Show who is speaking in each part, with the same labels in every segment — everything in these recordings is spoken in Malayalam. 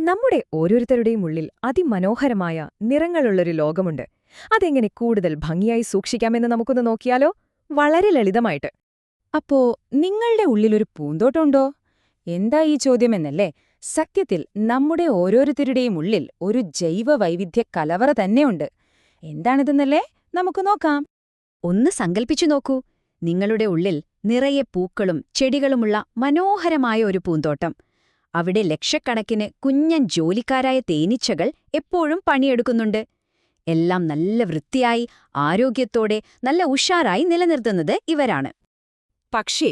Speaker 1: നമ്മുടെ ഓരോരുത്തരുടെയും ഉള്ളിൽ അതിമനോഹരമായ നിറങ്ങളുള്ളൊരു ലോകമുണ്ട്. അതെങ്ങനെ കൂടുതൽ ഭംഗിയായി സൂക്ഷിക്കാമെന്ന് നമുക്കൊന്ന് നോക്കിയാലോ? വളരെ ലളിതമായിട്ട്. അപ്പോ നിങ്ങളുടെ ഉള്ളിലൊരു പൂന്തോട്ടമുണ്ടോ? എന്താ ഈ ചോദ്യമെന്നല്ലേ? സത്യത്തിൽ നമ്മുടെ ഓരോരുത്തരുടെയും ഉള്ളിൽ ഒരു ജൈവ വൈവിധ്യ കലവറ തന്നെയുണ്ട്. എന്താണിതെന്നല്ലേ? നമുക്ക് നോക്കാം.
Speaker 2: ഒന്ന് സങ്കൽപ്പിച്ചു നോക്കൂ, നിങ്ങളുടെ ഉള്ളിൽ നിറയെ പൂക്കളും ചെടികളുമുള്ള മനോഹരമായ ഒരു പൂന്തോട്ടം. അവിടെ ലക്ഷക്കണക്കിന് കുഞ്ഞൻ ജോലിക്കാരായ തേനീച്ചകൾ എപ്പോഴും പണിയെടുക്കുന്നുണ്ട്. എല്ലാം നല്ല വൃത്തിയായി, ആരോഗ്യത്തോടെ, നല്ല ഉഷാറായി നിലനിർത്തുന്നത് ഇവരാണ്.
Speaker 1: പക്ഷേ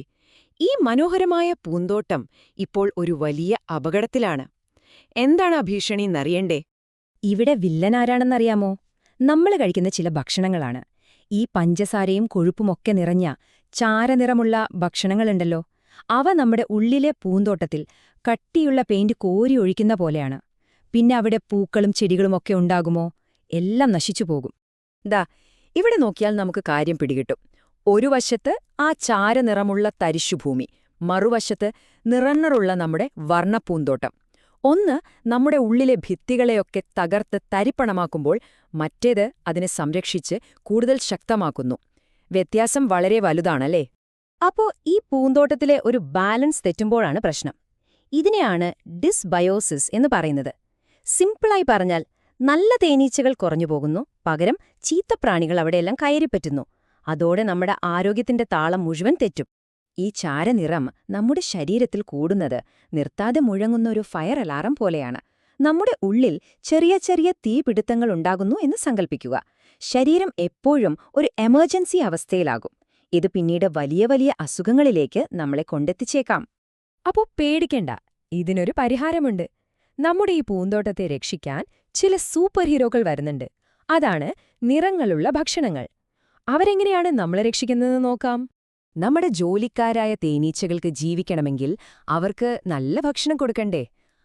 Speaker 1: ഈ മനോഹരമായ പൂന്തോട്ടം ഇപ്പോൾ ഒരു വലിയ അപകടത്തിലാണ്. എന്താണ് ആ ഭീഷണിന്നറിയണ്ടേ?
Speaker 2: ഇവിടെ വില്ലനാരാണെന്നറിയാമോ? നമ്മൾ കഴിക്കുന്ന ചില ഭക്ഷണങ്ങളാണ്. ഈ പഞ്ചസാരയും കൊഴുപ്പുമൊക്കെ നിറഞ്ഞ ചാരനിറമുള്ള ഭക്ഷണങ്ങളുണ്ടല്ലോ, അവ നമ്മുടെ ഉള്ളിലെ പൂന്തോട്ടത്തിൽ കട്ടിയുള്ള പെയിന്റ് കോരി ഒഴിക്കുന്ന പോലെയാണ്. പിന്നെ അവിടെ പൂക്കളും ചെടികളുമൊക്കെ ഉണ്ടാകുമോ? എല്ലാം നശിച്ചുപോകും.
Speaker 1: ദാ ഇവിടെ നോക്കിയാൽ നമുക്ക് കാര്യം പിടികിട്ടും. ഒരു വശത്ത് ആ ചാരനിറമുള്ള തരിശുഭൂമി, മറുവശത്ത് നിറഞ്ഞറുള്ള നമ്മുടെ വർണ്ണപ്പൂന്തോട്ടം. ഒന്ന് നമ്മുടെ ഉള്ളിലെ ഭിത്തികളെയൊക്കെ തകർത്ത് തരിപ്പണമാക്കുമ്പോൾ മറ്റേത് അതിനെ സംരക്ഷിച്ച് കൂടുതൽ ശക്തമാക്കുന്നു. വ്യത്യാസം വളരെ വലുതാണല്ലേ?
Speaker 2: അപ്പോ ഈ പൂന്തോട്ടത്തിലെ ഒരു ബാലൻസ് തെറ്റുമ്പോഴാണ് പ്രശ്നം. ഇതിനെയാണ് ഡിസ്ബയോസിസ് എന്ന് പറയുന്നത്. സിംപിളായി പറഞ്ഞാൽ, നല്ല തേനീച്ചകൾ കുറഞ്ഞുപോകുന്നു, പകരം ചീത്തപ്രാണികൾ അവിടെയെല്ലാം കയറിപ്പറ്റുന്നു. അതോടെ നമ്മുടെ ആരോഗ്യത്തിന്റെ താളം മുഴുവൻ തെറ്റും. ഈ ചാരനിറം നമ്മുടെ ശരീരത്തിൽ കൂടുന്നത് നിർത്താതെ മുഴങ്ങുന്ന ഒരു ഫയർ അലാറം പോലെയാണ്. നമ്മുടെ ഉള്ളിൽ ചെറിയ ചെറിയ തീപിടുത്തങ്ങൾ ഉണ്ടാകുന്നു എന്ന് സങ്കൽപ്പിക്കുക. ശരീരം എപ്പോഴും ഒരു എമർജൻസി അവസ്ഥയിലാകും. ഇത് പിന്നീട് വലിയ വലിയ അസുഖങ്ങളിലേക്ക് നമ്മളെ കൊണ്ടെത്തിച്ചേക്കാം.
Speaker 1: അപ്പോ പേടിക്കണ്ട, ഇതിനൊരു പരിഹാരമുണ്ട്. നമ്മുടെ ഈ പൂന്തോട്ടത്തെ രക്ഷിക്കാൻ ചില സൂപ്പർ ഹീറോകൾ വരുന്നുണ്ട്. അതാണ് നിറങ്ങളുള്ള ഭക്ഷണങ്ങൾ. അവരെങ്ങനെയാണ് നമ്മളെ രക്ഷിക്കുന്നതെന്ന് നോക്കാം. നമ്മുടെ ജോലിക്കാരായ തേനീച്ചകൾക്ക് ജീവിക്കണമെങ്കിൽ അവർക്ക് നല്ല ഭക്ഷണം കൊടുക്കണ്ടേ?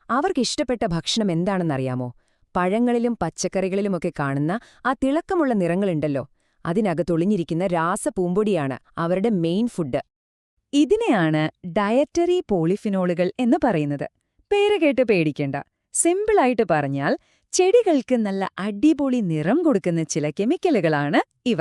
Speaker 1: അവർക്കിഷ്ടപ്പെട്ട ഭക്ഷണം എന്താണെന്നറിയാമോ? പഴങ്ങളിലും പച്ചക്കറികളിലുമൊക്കെ കാണുന്ന ആ തിളക്കമുള്ള നിറങ്ങളുണ്ടല്ലോ, അതിനകത്തൊളിഞ്ഞിരിക്കുന്ന രാസപൂമ്പൊടിയാണ് അവരുടെ മെയിൻ ഫുഡ്. ഇതിനെയാണ് ഡയറ്ററി പോളിഫിനോളുകൾ എന്ന് പറയുന്നത്. പേര് കേട്ട് പേടിക്കേണ്ട. സിമ്പിളായിട്ട് പറഞ്ഞാൽ, ചെടികൾക്ക് നല്ല അടിപൊളി നിറം കൊടുക്കുന്ന ചില കെമിക്കലുകളാണ് ഇവ.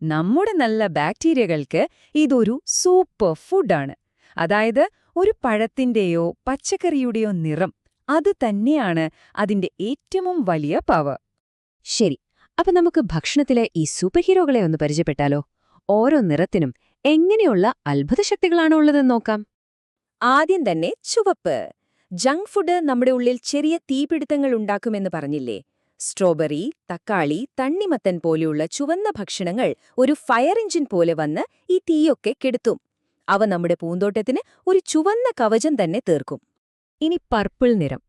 Speaker 1: നമ്മുടെ നല്ല ബാക്ടീരിയകൾക്ക് ഇതൊരു സൂപ്പർ ഫുഡാണ്. അതായത് ഒരു പഴത്തിന്റെയോ പച്ചക്കറിയുടെയോ നിറം, അത് തന്നെയാണ് അതിന്റെ ഏറ്റവും വലിയ പവർ.
Speaker 2: ശരി, അപ്പൊ നമുക്ക് ഭക്ഷണത്തിലെ ഈ സൂപ്പർ ഹീറോകളെ ഒന്ന് പരിചയപ്പെട്ടാലോ? ഓരോ നിറത്തിനും എങ്ങനെയുള്ള അത്ഭുതശക്തികളാണ് ഉള്ളതെന്ന് നോക്കാം.
Speaker 1: ആദ്യം തന്നെ ചുവപ്പ്. ജങ്ക് ഫുഡ് നമ്മുടെ ഉള്ളിൽ ചെറിയ തീപിടുത്തങ്ങൾ ഉണ്ടാക്കുമെന്ന് പറഞ്ഞില്ലേ? സ്ട്രോബെറി, തക്കാളി, തണ്ണിമത്തൻ പോലെയുള്ള ചുവന്ന ഭക്ഷണങ്ങൾ ഒരു ഫയർ എഞ്ചിൻ പോലെ വന്ന് ഈ തീയൊക്കെ കെടുത്തും. അവ നമ്മുടെ പൂന്തോട്ടത്തിന് ഒരു ചുവന്ന കവചം തന്നെ തീർക്കും. ഇനി പർപ്പിൾ നിറം.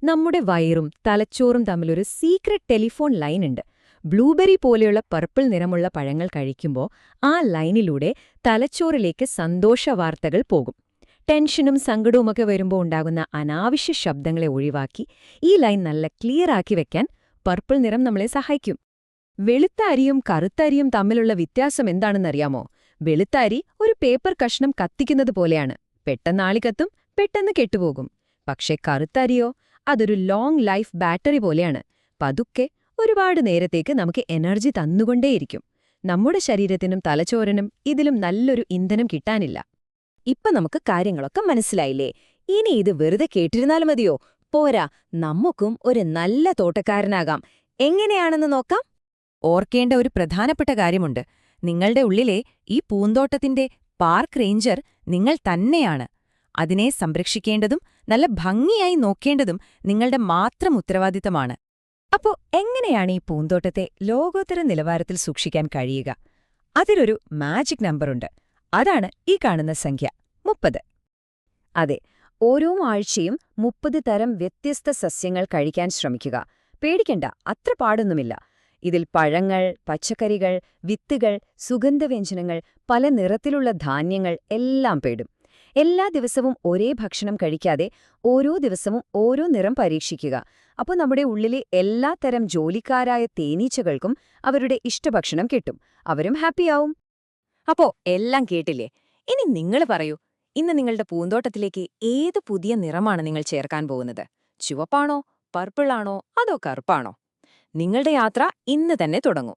Speaker 1: നമ്മുടെ വയറും തലച്ചോറും തമ്മിലൊരു സീക്രട്ട് ടെലിഫോൺ ലൈനുണ്ട്. ബ്ലൂബെറി പോലെയുള്ള പർപ്പിൾ നിറമുള്ള പഴങ്ങൾ കഴിക്കുമ്പോൾ ആ ലൈനിലൂടെ തലച്ചോറിലേക്ക് സന്തോഷവാർത്തകൾ പോകും. ടെൻഷനും സങ്കടവുമൊക്കെ വരുമ്പോൾ ഉണ്ടാകുന്ന അനാവശ്യ ശബ്ദങ്ങളെ ഒഴിവാക്കി ഈ ലൈൻ നല്ല ക്ലിയറാക്കി വെക്കാൻ പർപ്പിൾ നിറം നമ്മളെ സഹായിക്കും. വെളുത്ത അരിയും കറുത്ത അരിയും തമ്മിലുള്ള വ്യത്യാസം എന്താണെന്നറിയാമോ? വെളുത്ത അരി ഒരു പേപ്പർ കഷ്ണം കത്തിക്കുന്നത് പോലെയാണ്. പെട്ടെന്ന് ആളി കത്തും, പെട്ടെന്ന് കെട്ടുപോകും. പക്ഷേ കറുത്ത അരിയോ, അതൊരു ലോങ് ലൈഫ് ബാറ്ററി പോലെയാണ്. പതുക്കെ ഒരുപാട് നേരത്തേക്ക് നമുക്ക് എനർജി തന്നുകൊണ്ടേയിരിക്കും. നമ്മുടെ ശരീരത്തിനും തലച്ചോറിനും ഇതിലും നല്ലൊരു ഇന്ധനം കിട്ടാനില്ല. ഇപ്പൊ നമുക്ക് കാര്യങ്ങളൊക്കെ മനസ്സിലായില്ലേ? ഇനി ഇത് വെറുതെ കേട്ടിരുന്നാലും മതിയോ? പോരാ, നമുക്കും ഒരു നല്ല തോട്ടക്കാരനാകാം. എങ്ങനെയാണെന്ന് നോക്കാം. ഓർക്കേണ്ട ഒരു പ്രധാനപ്പെട്ട കാര്യമുണ്ട്. നിങ്ങളുടെ ഉള്ളിലെ ഈ പൂന്തോട്ടത്തിന്റെ പാർക്ക് റേഞ്ചർ നിങ്ങൾ തന്നെയാണ്. അതിനെ സംരക്ഷിക്കേണ്ടതും നല്ല ഭംഗിയായി നോക്കേണ്ടതും നിങ്ങളുടെ മാത്രം ഉത്തരവാദിത്തമാണ്. അപ്പോ എങ്ങനെയാണ് ഈ പൂന്തോട്ടത്തെ ലോകോത്തര നിലവാരത്തിൽ സൂക്ഷിക്കാൻ കഴിയുക? അതിലൊരു മാജിക് നമ്പറുണ്ട്. അതാണ് ഈ കാണുന്ന സംഖ്യ 30. അതെ, ഓരോ ആഴ്ചയും 30 തരം വ്യത്യസ്ത സസ്യങ്ങൾ കഴിക്കാൻ ശ്രമിക്കുക. പേടിക്കണ്ട, അത്ര പാടൊന്നുമില്ല. ഇതിൽ പഴങ്ങൾ, പച്ചക്കറികൾ, വിത്തുകൾ, സുഗന്ധവ്യഞ്ജനങ്ങൾ, പല നിറത്തിലുള്ള ധാന്യങ്ങൾ എല്ലാം പെടും. എല്ലാ ദിവസവും ഒരേ ഭക്ഷണം കഴിക്കാതെ ഓരോ ദിവസവും ഓരോ നിറം പരീക്ഷിക്കുക. അപ്പോൾ നമ്മുടെ ഉള്ളിലെ എല്ലാ തരം ജോലിക്കാരായ തേനീച്ചകൾക്കും അവരുടെ ഇഷ്ടഭക്ഷണം കിട്ടും. അവരും ഹാപ്പിയാവും. അപ്പോ എല്ലാം കേട്ടില്ലേ? ഇനി നിങ്ങൾ പറയൂ, ഇന്ന് നിങ്ങളുടെ പൂന്തോട്ടത്തിലേക്ക് ഏത് പുതിയ നിറമാണ് നിങ്ങൾ ചേർക്കാൻ പോകുന്നത്? ചുവപ്പാണോ, പർപ്പിളാണോ അതോ കറുപ്പാണോ? നിങ്ങളുടെ യാത്ര ഇന്ന് തന്നെ തുടങ്ങൂ.